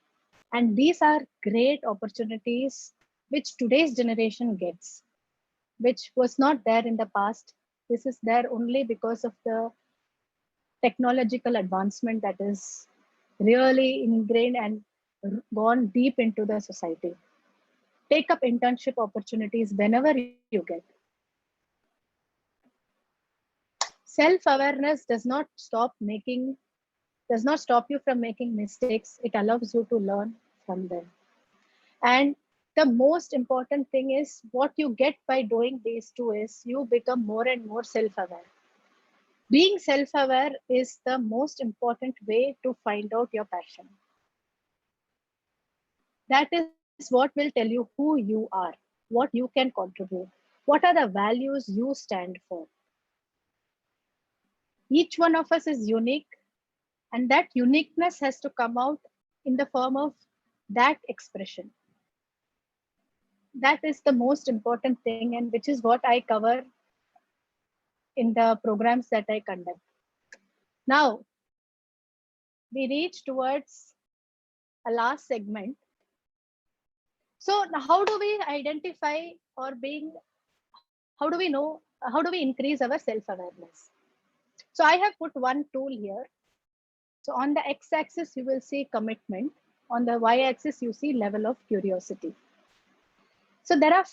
And these are great opportunities which today's generation gets, which was not there in the past. This is there only because of the technological advancement that is really ingrained and gone deep into the society. Take up internship opportunities whenever you get. Self-awareness does not stop you from making mistakes. It allows you to learn from them. And the most important thing is what you get by doing these two is you become more and more self-aware. Being self-aware is the most important way to find out your passion. That is what will tell you who you are, what you can contribute, what are the values you stand for. Each one of us is unique, and that uniqueness has to come out in the form of that expression. That is the most important thing, and which is what I cover in the programs that I conduct. Now, we reach towards a last segment. So how do we identify or how do we know, how do we increase our self-awareness? So I have put one tool here. So on the x-axis, you will see commitment. On the y-axis, you see level of curiosity. So there are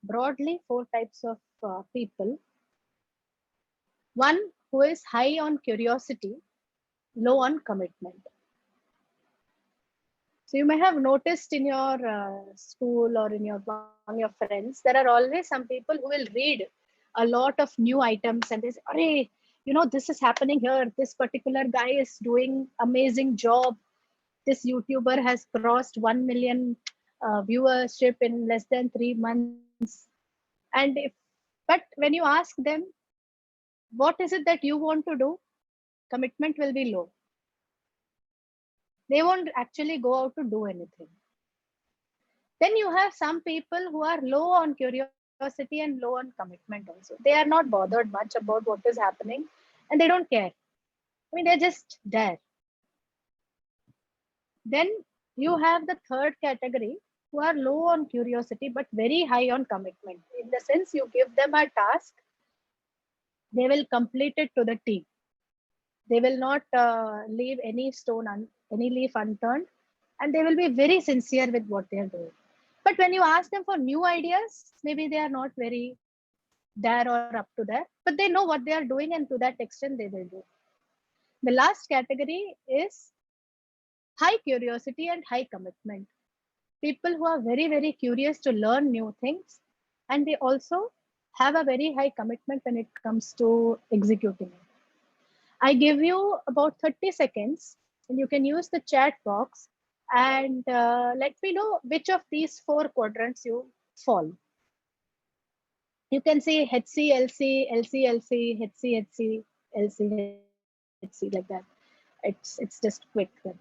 broadly four types of people. One who is high on curiosity, low on commitment. So you may have noticed in your school or among your friends, there are always some people who will read a lot of new items and they say, "Arey, this is happening here. This particular guy is doing amazing job. This YouTuber has crossed 1 million viewership in less than 3 months." But when you ask them, what is it that you want to do? Commitment will be low. They won't actually go out to do anything. Then you have some people who are low on curiosity and low on commitment also. They are not bothered much about what is happening and they don't care. I mean, they're just there. Then you have the third category who are low on curiosity but very high on commitment. In the sense, you give them a task, they will complete it to the T. They will not leave any leaf unturned, and they will be very sincere with what they are doing. But when you ask them for new ideas, maybe they are not very there or up to there, but they know what they are doing, and to that extent they will do. The last category is high curiosity and high commitment. People who are very, very curious to learn new things, and they also have a very high commitment when it comes to executing it. I give you about 30 seconds and you can use the chat box and let me know which of these four quadrants you fall. You can say HC, LC, LC, LC, HC, HC, LC, HC, like that. It's just quick then.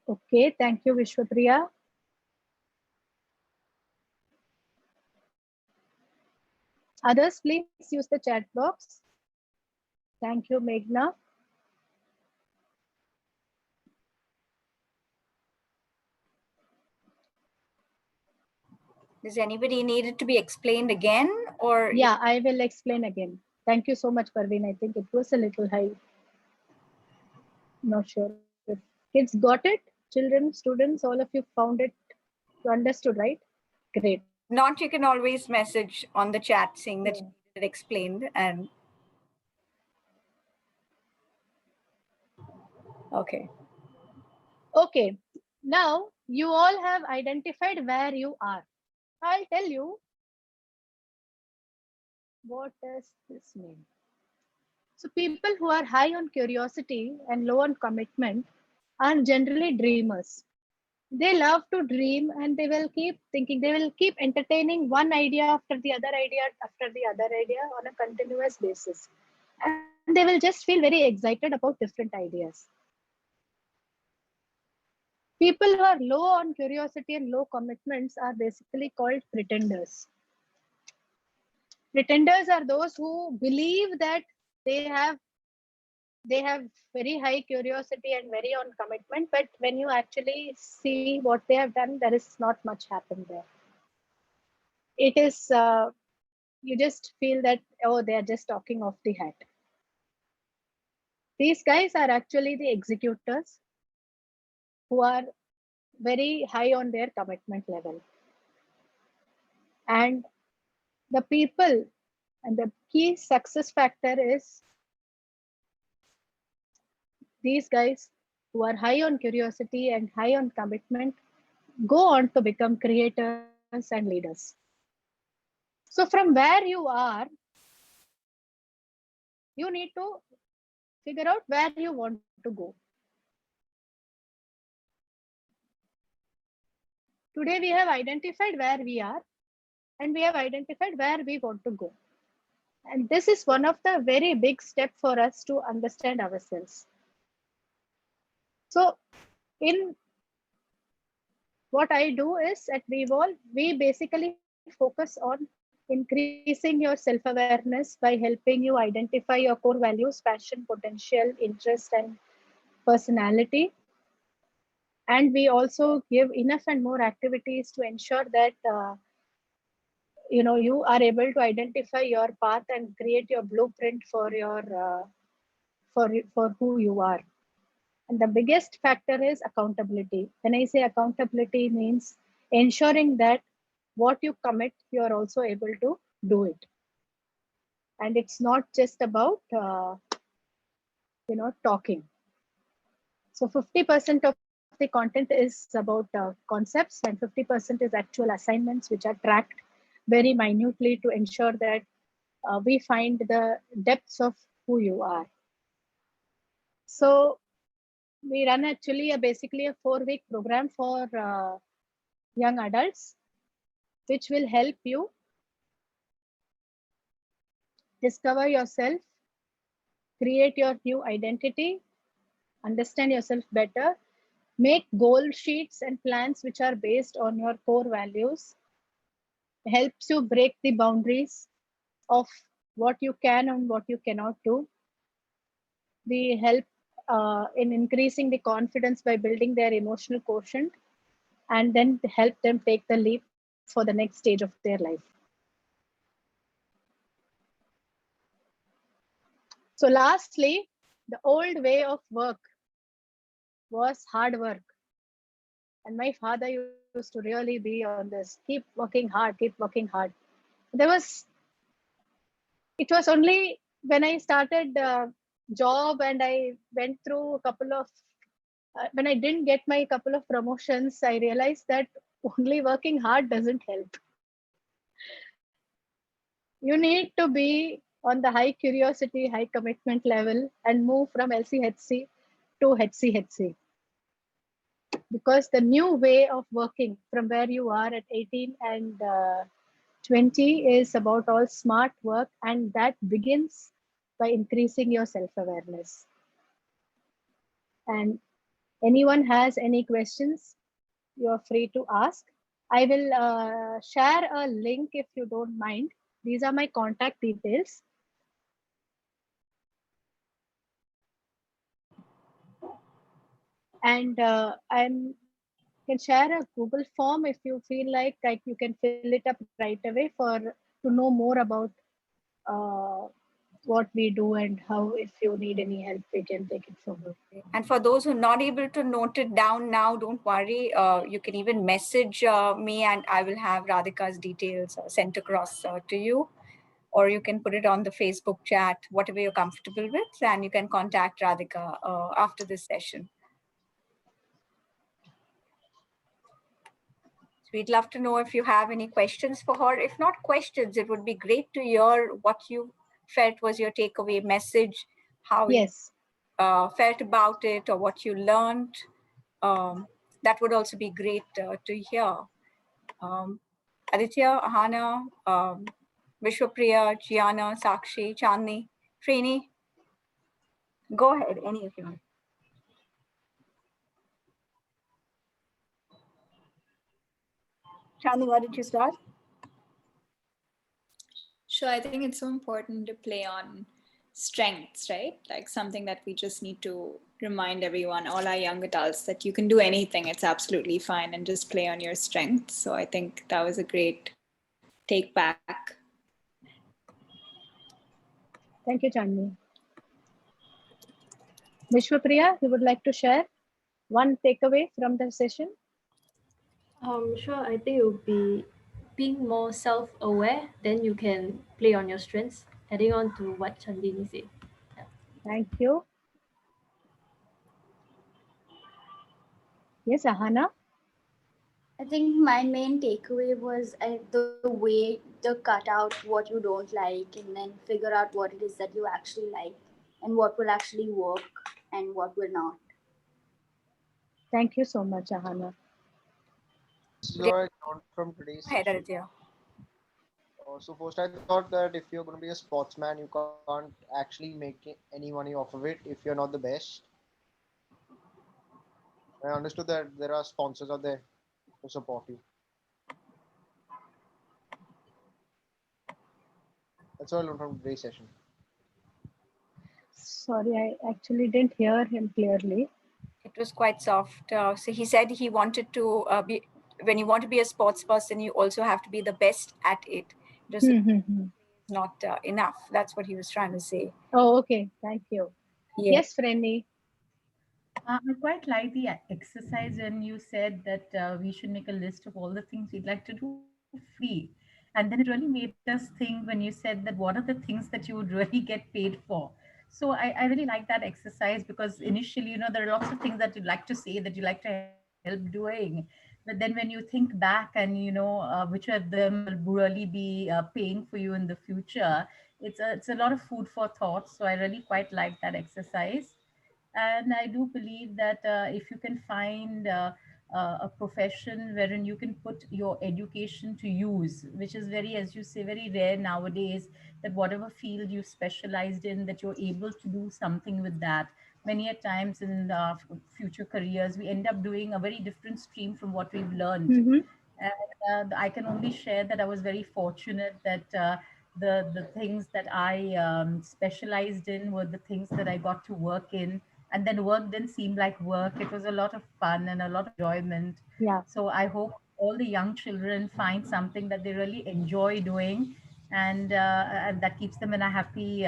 Okay, thank you, Vishwapriya. Others, please use the chat box. Thank you, Meghna. Does anybody need it to be explained again, or? Yeah, I will explain again. Thank you so much, Parveen. I think it was a little high. Not sure if kids got it. Children, students, all of you found it. You understood, right? Great. Not, you can always message on the chat saying that Yeah. you need it explained. And okay. Okay. Now you all have identified where you are. I'll tell you what does this mean. So people who are high on curiosity and low on commitment are generally dreamers. They love to dream and they will keep thinking, they will keep entertaining one idea after the other idea after the other idea on a continuous basis. And they will just feel very excited about different ideas. People who are low on curiosity and low commitments are basically called pretenders. Pretenders are those who believe that they have very high curiosity and very on commitment, but when you actually see what they have done, there is not much happened there. It is you just feel that, oh, they are just talking off the hat. These guys are actually the executors who are very high on their commitment level. And the people, and the key success factor is these guys who are high on curiosity and high on commitment go on to become creators and leaders. So from where you are, you need to figure out where you want to go. Today we have identified where we are and we have identified where we want to go. And this is one of the very big steps for us to understand ourselves. So in what I do is at Wevolve, we basically focus on increasing your self-awareness by helping you identify your core values, passion, potential, interest, and personality. And we also give enough and more activities to ensure that you are able to identify your path and create your blueprint for your for who you are. And the biggest factor is accountability. When I say accountability, means ensuring that what you commit, you are also able to do it. And it's not just about talking. So 50% of the content is about concepts, and 50% is actual assignments, which are tracked very minutely to ensure that we find the depths of who you are. So we run actually basically a 4-week program for young adults, which will help you discover yourself, create your new identity, understand yourself better, make goal sheets and plans which are based on your core values, helps you break the boundaries of what you can and what you cannot do. We help in increasing the confidence by building their emotional quotient, and then help them take the leap for the next stage of their life. So lastly, the old way of work was hard work. And my father used to really be on this, keep working hard, keep working hard. It was only when I started job and I went through a couple of, when I didn't get my couple of promotions, I realized that only working hard doesn't help. You need to be on the high curiosity, high commitment level and move from LCHC to HCHC. Because the new way of working from where you are at 18 and 20 is about all smart work, and that begins by increasing your self-awareness. And anyone has any questions, you're free to ask. I will share a link if you don't mind. These are my contact details. And I can share a Google form if you feel like you can fill it up right away to know more about what we do and how, if you need any help, we can take it forward. And for those who are not able to note it down now, don't worry. You can even message me and I will have Radhika's details sent across to you. Or you can put it on the Facebook chat, whatever you're comfortable with, and you can contact Radhika after this session. So we'd love to know if you have any questions for her. If not questions, it would be great to hear what you felt was your takeaway message, how Yes. you felt about it, or what you learned. That would also be great to hear. Aditya, Ahana, Vishwapriya, Gianna, Sakshi, Chandni, Trini. Go ahead, any of you. Chandni, why did you start? Sure, I think it's so important to play on strengths, right? Like something that we just need to remind everyone, all our young adults, that you can do anything. It's absolutely fine, and just play on your strengths. So I think that was a great take back. Thank you, Chandni. Vishwapriya, you would like to share one takeaway from the session? Sure. I think it would be being more self-aware, then you can play on your strengths, adding on to what Chandini said. Yeah. Thank you. Yes, Ahana? I think my main takeaway was the way to cut out what you don't like and then figure out what it is that you actually like and what will actually work and what will not. Thank you so much, Ahana. So I learned from today's Go ahead, session. Aditya. So first I thought that if you're going to be a sportsman, you can't actually make any money off of it if you're not the best. I understood that there are sponsors out there to support you. That's all I learned from today's session. Sorry, I actually didn't hear him clearly. It was quite soft. So he said he wanted to be, when you want to be a sports person, you also have to be the best at it. Just not enough. That's what he was trying to say. Oh, okay. Thank you. Yeah. Yes, Frenny. I quite like the exercise when you said that we should make a list of all the things we'd like to do free. And then it really made us think when you said that what are the things that you would really get paid for. So I really like that exercise because initially, there are lots of things that you'd like to say that you like to help doing. But then when you think back and, which of them will really be paying for you in the future, it's a lot of food for thought. So I really quite like that exercise. And I do believe that if you can find a profession wherein you can put your education to use, which is very, as you say, very rare nowadays, that whatever field you specialized in, that you're able to do something with that. Many a times in future careers, we end up doing a very different stream from what we've learned. And I can only share that I was very fortunate that the things that I specialized in were the things that I got to work in, and then work didn't seem like work. It was a lot of fun and a lot of enjoyment. Yeah. So I hope all the young children find something that they really enjoy doing, and that keeps them in a happy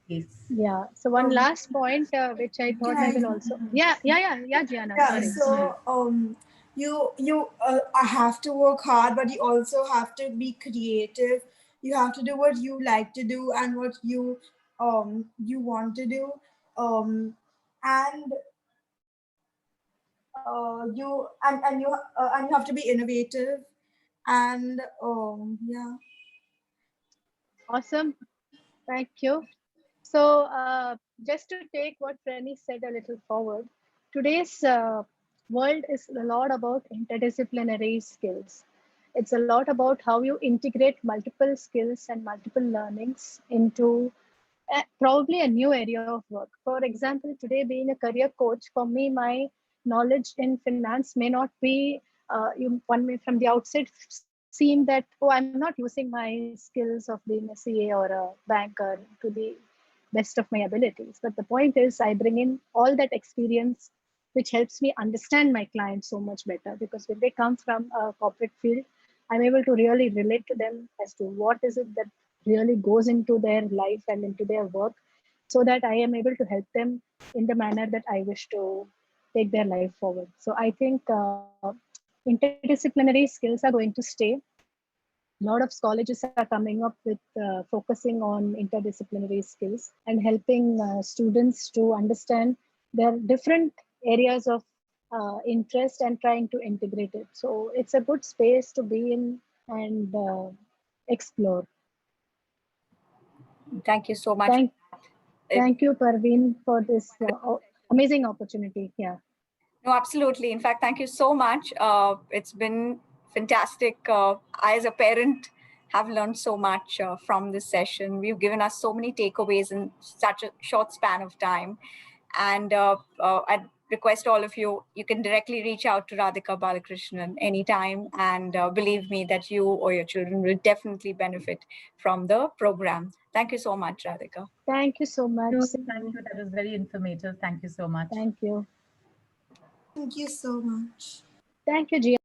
place. Yeah. So one last point, which I thought I will also. Yeah, Gianna. Yeah. Sorry. So you have to work hard, but you also have to be creative. You have to do what you like to do and what you want to do. And you have to be innovative, and yeah. Awesome. Thank you. So just to take what Frenny said a little forward, today's world is a lot about interdisciplinary skills. It's a lot about how you integrate multiple skills and multiple learnings into probably a new area of work. For example, today being a career coach, for me, my knowledge in finance may not be, one may from the outset seem that, oh, I'm not using my skills of being a CA or a banker to the best of my abilities. But the point is, I bring in all that experience, which helps me understand my clients so much better, because when they come from a corporate field, I'm able to really relate to them as to what is it that really goes into their life and into their work, so that I am able to help them in the manner that I wish to take their life forward. So I think interdisciplinary skills are going to stay. A lot of colleges are coming up with focusing on interdisciplinary skills and helping students to understand their different areas of interest and trying to integrate it. So it's a good space to be in and explore. Thank you so much. Thank you, Parveen, for this amazing opportunity. Yeah. No, absolutely. In fact, thank you so much. It's been fantastic. I, as a parent, have learned so much from this session. You've given us so many takeaways in such a short span of time. And I'd request all of you, you can directly reach out to Radhika Balakrishnan anytime. And believe me that you or your children will definitely benefit from the program. Thank you so much, Radhika. Thank you so much. Thank you. That was very informative. Thank you so much. Thank you. Thank you so much. Thank you, Gia.